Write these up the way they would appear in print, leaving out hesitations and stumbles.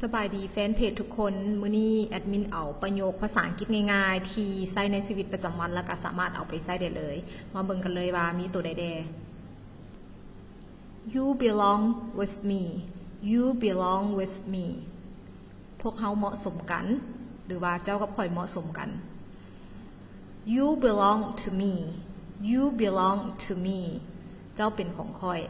สบายดีแฟนเพจทุกคนมื้อนี้แอดมินเอาประโยคภาษาอังกฤษง่ายๆที่ใช้ในชีวิตประจำวันแล้วก็สามารถเอาไปใช้ได้เลยมาเบิ่งกันเลยว่ามีตัวใดๆ You belong with me You belong with me พวกเขาเหมาะสมกันหรือว่าเจ้ากับข่อยเหมาะสมกัน You belong to me You belong to me เจ้าเป็นของข่อย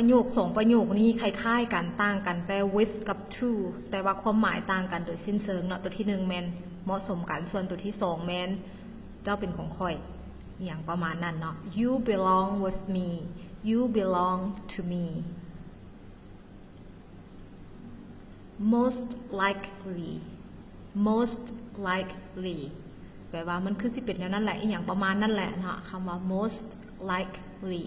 ประโยคสองประโยคนี้คล้ายๆกันต่างกันแต่ with กับ to แต่ว่าความหมายต่างกันโดยสิ้นเชิงเนาะตัวที่หนึ่งแมนเหมาะสมกันส่วนตัวที่สองแมนเจ้าเป็นของข่อยอย่างประมาณนั้นเนาะ You belong with me You belong to me most likely most likely แปลว่ามันคือสิเป็นแล้วนั่นแหละอย่างประมาณนั่นแหละเนาะคำว่า most likely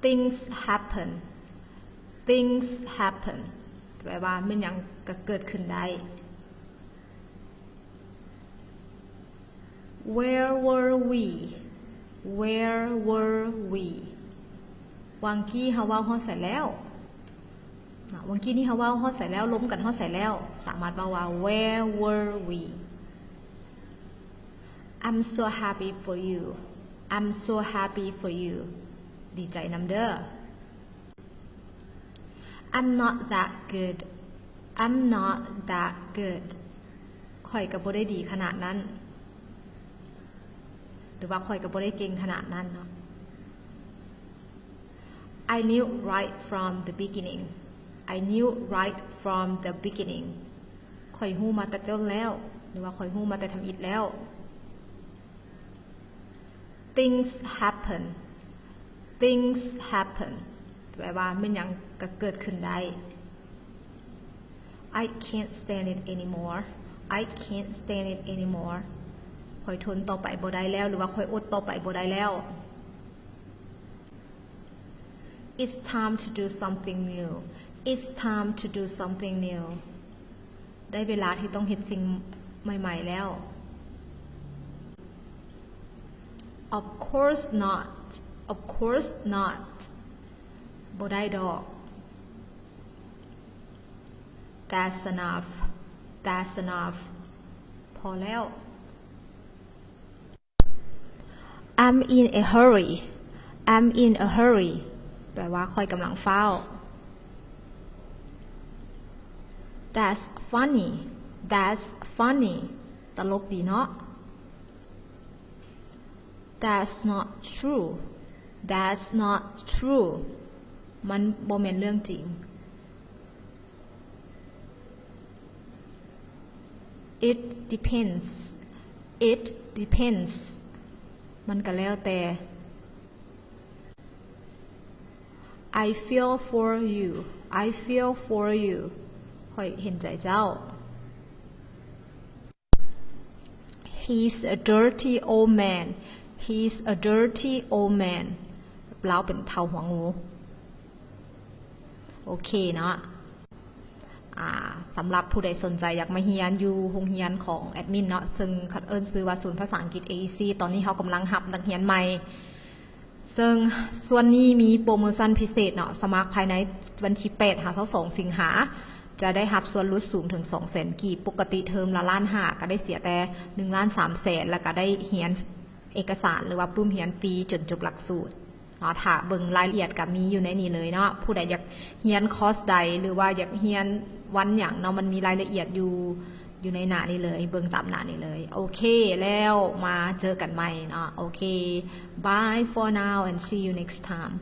things happen things happen แปลว่ามันยังเกิดขึ้นได้ where were we where were we วังกี้เฮาว่าฮอดใส่แล้ววังกี้นี่เฮาว่าฮอดใส่แล้วล้มกันฮอดใส่แล้วสามารถว่า where were we I'm so happy for you I'm so happy for youดีใจนำเด้อ I'm not that good I'm not that good ข่อยก็บ่ได้ดีขนาดนั้นหรือว่าข่อยก็บ่ได้เก่งขนาดนั้นเนาะ I knew right from the beginning I knew right from the beginning ข่อยฮู้มาแต่ต้นแล้วหรือว่าข่อยฮู้มาแต่ทำอิฐแล้ว Things happen things happen แปลว่ามันยังก็เกิดขึ้นได้ I can't stand it anymore I can't stand it anymore ข่อยทนต่อไปบ่ได้แล้วหรือว่าข่อยอดต่อไปบ่ได้แล้ว It's time to do something new It's time to do something new ได้เวลาที่ต้องเฮ็ดสิ่งใหม่ๆแล้ว Of course not Of course not บ่ได้ดอก That's enough That's enough พอแล้ว I'm in a hurry I'm in a hurry แปลว่าค่อยกำลังเฝ้า That's funny That's funny ตลกดีเนาะ That's not true That's not true มันบ่แม่นเรื่องจริง It depends It depends มันก็แล้วแต่ I feel for you I feel for you ค่อยเห็นใจเจ้า He's a dirty old man He's a dirty old man เราเป็นเท่าหัวงูโอเคเนาะสำหรับผู้ใดสนใจอยากมาเรียนอยู่โรงเรียนของแอดมินเนาะซึ่งคัดเอิ้นซื้อว่าศูนย์ภาษาอังกฤษ AEC ตอนนี้เขากำลังรับนักเรียนใหม่ซึ่งส่วนนี้มีโปรโมชั่นพิเศษเนาะสมัครภายในวันที่8-22 สิงหาจะได้รับส่วนลดสูงถึง 200,000 กีบปกติเทอมละ1,500,000ก็ได้เสียแต่1,300,000แล้วก็ได้เรียนเอกสารหรือว่าปื้มเรียนฟรีจนจบหลักสูตรถ้าเบิ่งรายละเอียดกับมีอยู่ในนี้เลยเนาะผู้ใดอยากเรียนคอร์สใดหรือว่าอยากเรียนวันอย่างเนาะมันมีรายละเอียดอยู่ในหน้านี้เลยเบิ่งตามหน้านี้เลยโอเคแล้วมาเจอกันใหม่เนาะโอเค bye for now and see you next time